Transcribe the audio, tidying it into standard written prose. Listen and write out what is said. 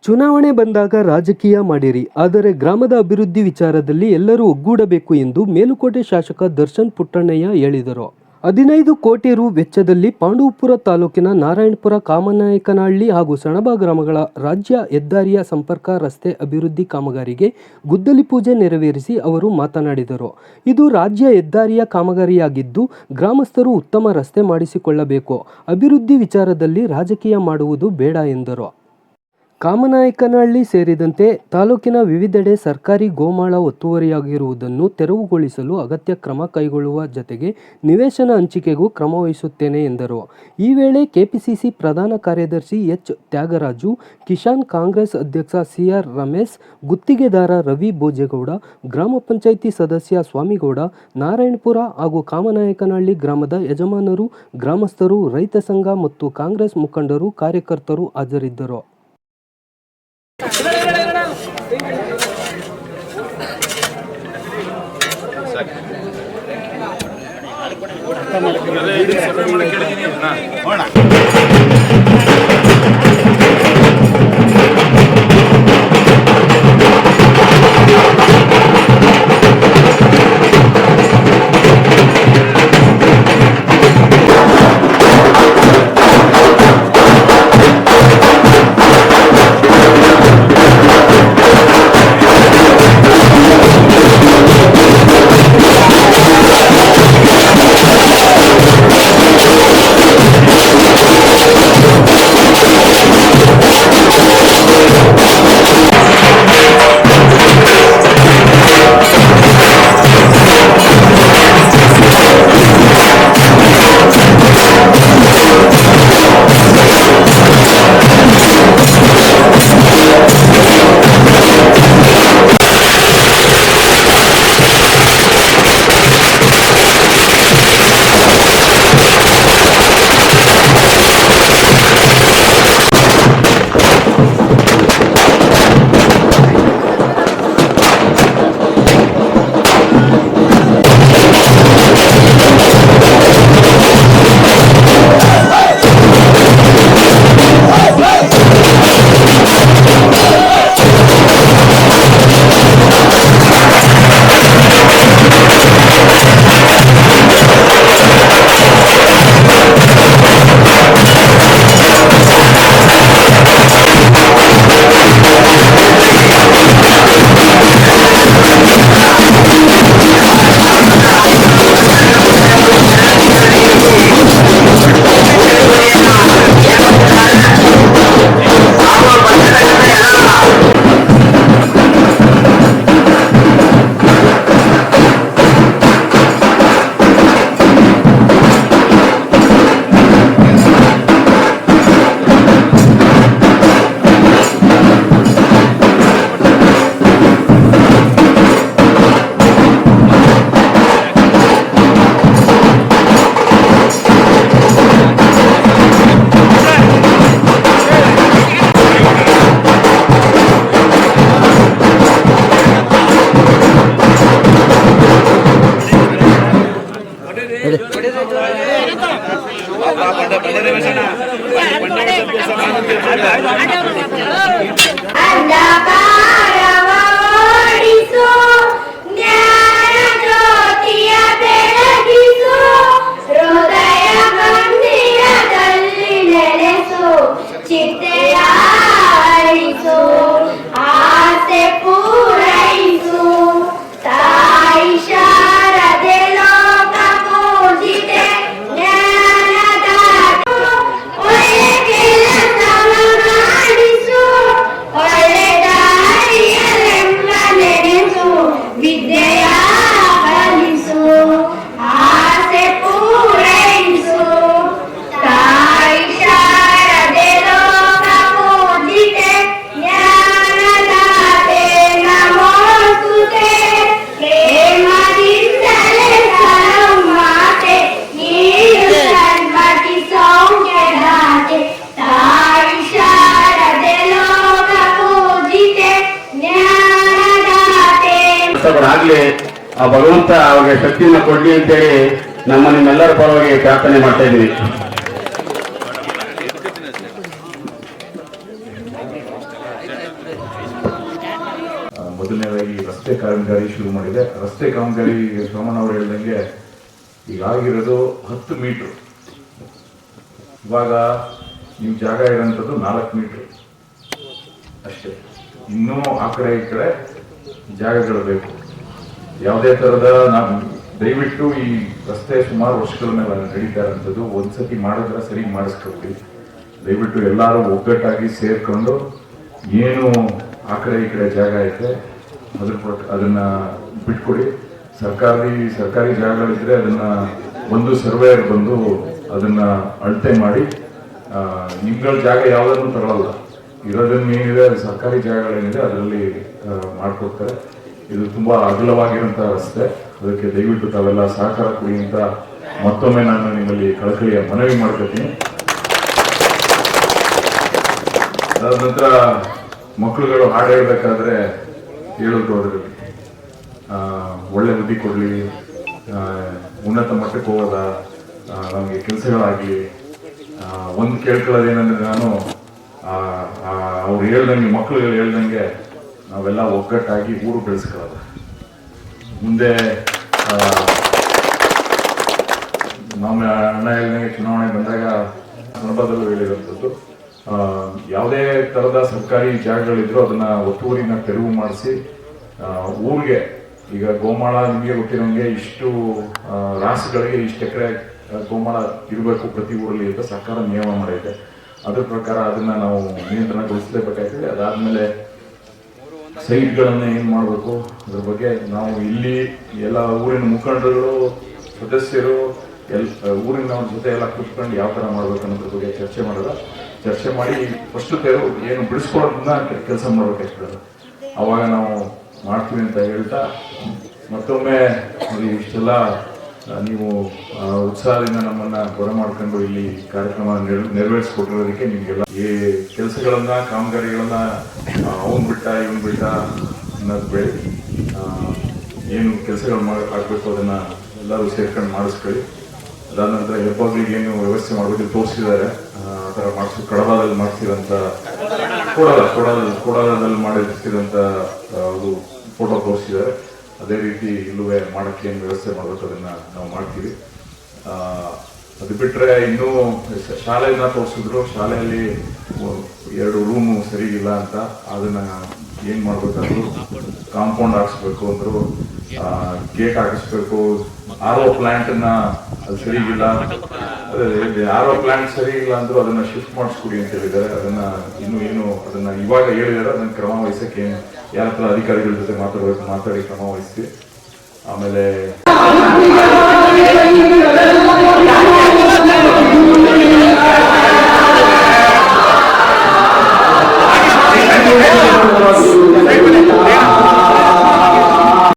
ಚುನಾವಣೆ ಬಂದಾಗ ರಾಜಕೀಯ ಮಾಡಿರಿ, ಆದರೆ ಗ್ರಾಮದ ಅಭಿವೃದ್ಧಿ ವಿಚಾರದಲ್ಲಿ ಎಲ್ಲರೂ ಒಗ್ಗೂಡಬೇಕು ಎಂದು ಮೇಲುಕೋಟೆ ಶಾಸಕ ದರ್ಶನ್ ಪುಟ್ಟಣ್ಣಯ್ಯ ಹೇಳಿದರು. 15 ಕೋಟಿ ರು ವೆಚ್ಚದಲ್ಲಿ ಪಾಂಡವಪುರ ತಾಲೂಕಿನ ನಾರಾಯಣಪುರ, ಕಾಮನಾಯಕನಹಳ್ಳಿ ಹಾಗೂ ಸಣಬ ಗ್ರಾಮಗಳ ರಾಜ್ಯ ಹೆದ್ದಾರಿಯ ಸಂಪರ್ಕ ರಸ್ತೆ ಅಭಿವೃದ್ಧಿ ಕಾಮಗಾರಿಗೆ ಗುದ್ದಲಿ ಪೂಜೆ ನೆರವೇರಿಸಿ ಅವರು ಮಾತನಾಡಿದರು. ಇದು ರಾಜ್ಯ ಹೆದ್ದಾರಿಯ ಕಾಮಗಾರಿಯಾಗಿದ್ದು, ಗ್ರಾಮಸ್ಥರು ಉತ್ತಮ ರಸ್ತೆ ಮಾಡಿಸಿಕೊಳ್ಳಬೇಕು, ಅಭಿವೃದ್ಧಿ ವಿಚಾರದಲ್ಲಿ ರಾಜಕೀಯ ಮಾಡುವುದು ಬೇಡ ಎಂದರು. ಕಾಮನಾಯಕನಹಳ್ಳಿ ಸೇರಿದಂತೆ ತಾಲೂಕಿನ ವಿವಿಧೆಡೆ ಸರ್ಕಾರಿ ಗೋಮಾಳ ಒತ್ತುವರಿಯಾಗಿರುವುದನ್ನು ತೆರವುಗೊಳಿಸಲು ಅಗತ್ಯ ಕ್ರಮ ಕೈಗೊಳ್ಳುವ ಜತೆಗೆ ನಿವೇಶನ ಹಂಚಿಕೆಗೂ ಕ್ರಮ ವಹಿಸುತ್ತೇನೆ ಎಂದರು. ಈ ವೇಳೆ ಕೆಪಿಸಿಸಿ ಪ್ರಧಾನ ಕಾರ್ಯದರ್ಶಿ ಎಚ್. ತ್ಯಾಗರಾಜು, ಕಿಸಾನ್ ಕಾಂಗ್ರೆಸ್ ಅಧ್ಯಕ್ಷ ಸಿಆರ್ ರಮೇಶ್, ಗುತ್ತಿಗೆದಾರ ರವಿ ಭೋಜೇಗೌಡ, ಗ್ರಾಮ ಪಂಚಾಯಿತಿ ಸದಸ್ಯ ಸ್ವಾಮಿಗೌಡ, ನಾರಾಯಣಪುರ ಹಾಗೂ ಕಾಮನಾಯಕನಹಳ್ಳಿ ಗ್ರಾಮದ ಯಜಮಾನರು, ಗ್ರಾಮಸ್ಥರು, ರೈತ ಸಂಘ ಮತ್ತು ಕಾಂಗ್ರೆಸ್ ಮುಖಂಡರು, ಕಾರ್ಯಕರ್ತರು ಹಾಜರಿದ್ದರು. ಆಗ್ಲಿ ಆ ಭಗವಂತ ಅವ್ರಿಗೆ ಶಕ್ತಿಯನ್ನು ಕೊಡ್ಲಿ ಅಂತೇಳಿ ನಿಮ್ಮೆಲ್ಲರ ಪರವಾಗಿ ಪ್ರಾರ್ಥನೆ ಮಾಡ್ತಾ ಇದ್ದೀವಿ. ಮೊದಲನೇದಾಗಿ ರಸ್ತೆ ಕಾಮಗಾರಿ ಶುರು ಮಾಡಿದೆ. ರಸ್ತೆ ಕಾಮಗಾರಿ ಸೋಮಣ್ಣ ಅವರು ಹೇಳ್ದಂಗೆ ಈಗಾಗಿರೋದು 10 ಮೀಟ್ರು. ಇವಾಗ ನೀವು ಜಾಗ ಇರೋಂಥದ್ದು 4 ಮೀಟ್ರು ಅಷ್ಟೇ. ಇನ್ನೂ ಆ ಕಡೆ ಈ ಕಡೆ ಜಾಗಗಳು ಬೇಕು. ಯಾವುದೇ ಥರದ ನಾವು ದಯವಿಟ್ಟು ಈ ರಸ್ತೆ ಸುಮಾರು ವರ್ಷಗಳ ಮೇಲೆ ನಡೀತಾ ಇರೋಂಥದ್ದು, ಒಂದ್ಸತಿ ಮಾಡಿದ್ರೆ ಸರಿ ಮಾಡಿಸ್ಕೊಳ್ತೀವಿ. ದಯವಿಟ್ಟು ಎಲ್ಲರೂ ಒಗ್ಗಟ್ಟಾಗಿ ಸೇರ್ಕೊಂಡು ಏನು ಆ ಕಡೆ ಈ ಕಡೆ ಜಾಗ ಐತೆ ಅದನ್ನ ಬಿಟ್ಕೊಡಿ. ಸರ್ಕಾರಿ ಜಾಗಗಳಿದ್ರೆ ಅದನ್ನ ಒಂದು ಸರ್ವೇಯರ್ ಬಂದು ಅದನ್ನ ಅಳತೆ ಮಾಡಿ ನಿಮ್ಗಳ ಜಾಗ ಯಾವುದನ್ನು ತಗೊಳ್ಳಲ್ಲ, ಇರೋದನ್ನೇನಿದೆ ಸರ್ಕಾರಿ ಜಾಗಗಳೇನಿದೆ ಅದರಲ್ಲಿ ಮಾಡ್ಕೊಡ್ತಾರೆ. ಇದು ತುಂಬಾ ಅಗಲವಾಗಿರುವಂತ ರಸ್ತೆ, ಅದಕ್ಕೆ ದಯವಿಟ್ಟು ತಾವೆಲ್ಲ ಸಹಕಾರ ಕೊಡಿ ಅಂತ ಮತ್ತೊಮ್ಮೆ ನಾನು ನಿಮ್ಮಲ್ಲಿ ಕಳಕಳಿಯ ಮನವಿ ಮಾಡ್ಕೊತೀನಿ. ಅದಾದ ನಂತರ ಮಕ್ಕಳುಗಳು ಹಾಡು ಹೇಳ್ಬೇಕಾದ್ರೆ ಹೇಳೋದು ಅದರಲ್ಲಿ ಒಳ್ಳೆ ಬುದ್ಧಿ ಕೊಡ್ಲಿ, ಉನ್ನತ ಮಟ್ಟಕ್ಕೆ ಹೋಗೋದ, ನಮಗೆ ಕೆಲಸಗಳಾಗಲಿ. ಒಂದು ಕೇಳ್ಕೊಳ್ಳೋದೇನಂದ್ರೆ ನಾನು ಅವ್ರು ಹೇಳ್ದಂಗೆ, ಮಕ್ಕಳುಗಳು ಹೇಳ್ದಂಗೆ ನಾವೆಲ್ಲ ಒಗ್ಗಟ್ಟಾಗಿ ಊರು ಬೆಳೆಸ್ಕೊಳ್ಳೋದು. ಮುಂದೆ ನಮ್ಮ ಅಣ್ಣ ಹೇಳ್ದಂಗೆ ಚುನಾವಣೆ ಬಂದಾಗ ಸಂದರ್ಭದಲ್ಲೂ ಹೇಳಿರುವಂಥದ್ದು, ಯಾವುದೇ ಥರದ ಸರ್ಕಾರಿ ಜಾಗಗಳಿದ್ರು ಅದನ್ನ ಒತ್ತುವರಿನ ತೆರವು ಮಾಡಿಸಿ ಊರಿಗೆ, ಈಗ ಗೋಮಾಳ ನಿಮಗೆ ಗೊತ್ತಿರೋಂಗೆ ಇಷ್ಟು ರಾಸುಗಳಿಗೆ ಇಷ್ಟು ಎಕರೆ ಗೋಮಾಳ ಇರಬೇಕು ಪ್ರತಿ ಊರಲ್ಲಿ ಅಂತ ಸರ್ಕಾರ ನಿಯಮ ಮಾಡೈತೆ. ಅದ್ರ ಪ್ರಕಾರ ಅದನ್ನ ನಾವು ನಿಯಂತ್ರಣಗೊಳಿಸಲೇಬೇಕಾಗ್ತದೆ. ಅದಾದ್ಮೇಲೆ ಸೈಟ್ಗಳನ್ನ ಏನ್ ಮಾಡಬೇಕು ಅದ್ರ ಬಗ್ಗೆ ನಾವು ಇಲ್ಲಿ ಎಲ್ಲ ಊರಿನ ಮುಖಂಡರುಗಳು, ಸದಸ್ಯರು, ಊರಿನ ಜೊತೆ ಎಲ್ಲ ಕೂತ್ಕೊಂಡು ಯಾವ ತರ ಮಾಡ್ಬೇಕು ಅನ್ನೋದ್ರ ಬಗ್ಗೆ ಚರ್ಚೆ ಮಾಡಿ ಫಸ್ಟ್ ತೆರವು ಏನು ಬಿಡಿಸ್ಕೊಳ್ಳೋದನ್ನ ಕೆಲಸ ಮಾಡ್ಬೇಕಾಗ್ತದೆ. ಅವಾಗ ನಾವು ಮಾಡ್ತೀವಿ ಅಂತ ಹೇಳ್ತಾ ಮತ್ತೊಮ್ಮೆ ಇಷ್ಟೆಲ್ಲ ನೀವು ಉತ್ಸಾಹದಿಂದ ನಮ್ಮನ್ನ ಬರಮಾಡ್ಕೊಂಡು ಇಲ್ಲಿ ಕಾರ್ಯಕ್ರಮ ನೆರವೇರಿಸಿಕೊಟ್ಟಿರೋದಕ್ಕೆ ನಿಮಗೆಲ್ಲ ಈ ಕೆಲಸಗಳನ್ನ, ಕಾಮಗಾರಿಗಳನ್ನ ಅವನ್ ಬಿಟ್ಟ ಇವನ್ ಬಿಟ್ಟ ಅನ್ನೋದು ಬೇಡ. ಏನು ಕೆಲಸಗಳು ಆಗ್ಬೇಕು ಅದನ್ನ ಎಲ್ಲರೂ ಸೇರ್ಕೊಂಡು ಮಾಡಿಸ್ಕೊಳ್ಳಿ. ಅದಾದ ನಂತರ ಹೆಬ್ಬಾಗ್ಲಿಗೆ ಏನು ವ್ಯವಸ್ಥೆ ಮಾಡಬೇಕು ತೋರಿಸಿದ್ದಾರೆ, ಆ ಥರ ಕಡಬದಲ್ಲಿ ಮಾಡಿಸಿದಂತ ಕೋಡಾದಲ್ಲಿ ಮಾಡಿಸಿದಂತ ಅದು ಫೋಟೋ ತೋರಿಸಿದ್ದಾರೆ. ಅದೇ ರೀತಿ ಇಲ್ಲೂ ಮಾಡಕ್ಕೆ ಏನು ವ್ಯವಸ್ಥೆ ಮಾಡಬೇಕು ಅದನ್ನ ನಾವು ಮಾಡ್ತೀವಿ. ಅದು ಬಿಟ್ಟರೆ ಇನ್ನೂ ಶಾಲೆಯನ್ನ ತೋರಿಸಿದ್ರು, ಶಾಲೆಯಲ್ಲಿ 2 ರೂಮು ಸರಿಗಿಲ್ಲ ಅಂತ, ಅದನ್ನ ಏನ್ ಮಾಡ್ಬೇಕಾದ್ರು ಕಾಂಪೌಂಡ್ ಹಾಕ್ಸ್ಬೇಕು ಅಂದ್ರು, ಗೇಟ್ ಹಾಕಿಸ್ಬೇಕು. RO ಪ್ಲಾಂಟ್ ಅನ್ನ ಅದು ಸರಿಗಿಲ್ಲ, RO ಪ್ಲಾಂಟ್ ಸರಿ ಇಲ್ಲ ಅಂದ್ರು ಅದನ್ನ ಶಿಫ್ಟ್ ಮಾಡಿಸ್ಕೊಡಿ ಅಂತ ಹೇಳಿದ್ದಾರೆ. ಅದನ್ನ ಅದನ್ನ ಇವಾಗ ಹೇಳಿದಾರೆ, ಅದನ್ನ ಕ್ರಮ ವಹಿಸಕ್ಕೆ ಯಾರ ಹತ್ರ ಅಧಿಕಾರಿಗಳ ಜೊತೆ ಮಾತಾಡಿ ಕ್ರಮ ವಹಿಸ್ತೀವಿ. ಆಮೇಲೆ